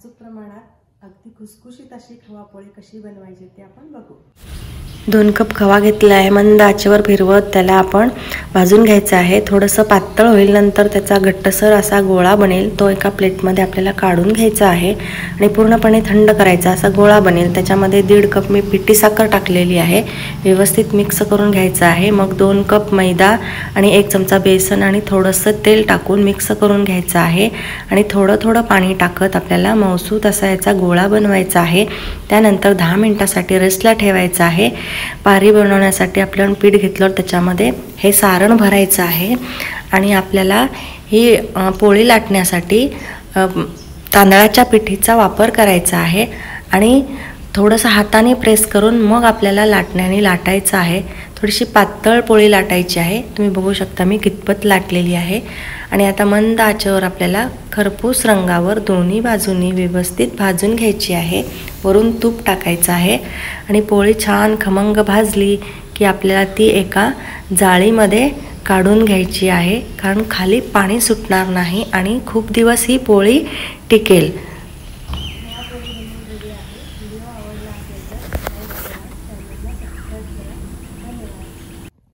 अचूक प्रमाणात अगदी खुसखुशीत अशी खवा पोळी कशी बनवायची ते आपण बघू। 2 कप खवा घेतला आहे। मंद आचेवर फिरवत त्याला आपण भाजून घ्यायचं आहे। थोडंसं पातळ होईल, नंतर त्याचा घट्टसर असा गोळा बनेल। तो एका प्लेटमध्ये आपल्याला काढून घ्यायचा आहे आणि पूर्णपणे थंड करायचा असा गोळा बनेल। त्याच्यामध्ये 1.5 कप मी पिठी साखर टाकलेली आहे। व्यवस्थित मिक्स करून घ्यायचं आहे। मग 2 कप मैदा आणि 1 चमचा बेसन आणि थोडंसं तेल टाकून मिक्स करून घ्यायचं आहे आणि थोडं थोडं पाणी टाकत आपल्याला मऊसूत असा याचा गोळा बनवायचा आहे। त्यानंतर 10 मिनिटांसाठी रेस्टला ठेवायचं आहे। पारी बनवण्यासाठी आपण पीठ घेतलं, त्याच्यामध्ये हे सारण भरायचं आहे आणि आपल्याला ही पोळी लाटण्यासाठी तांदळाच्या पिठीचा वापर करायचा आहे आणि थोडंसं हाताने प्रेस करून मग आपल्याला लाटण्याने लाटायचं आहे। थोडीशी पातळ पोळी लाटायची आहे। तुम्ही बघू शकता मी कितपत लाटलेली आहे आणि आता मंद आचेवर आपल्याला खरपूस रंगावर दोन्ही बाजूंनी व्यवस्थित भाजून घ्यायची आहे। वरून तूप टाकायचं आहे आणि पोळी छान खमंग भाजली की आपल्याला ती एका जाळीमध्ये काढून घ्यायची आहे, कारण खाली पाणी सुटणार नाही आणि खूप दिवस ही पोळी टिकेल।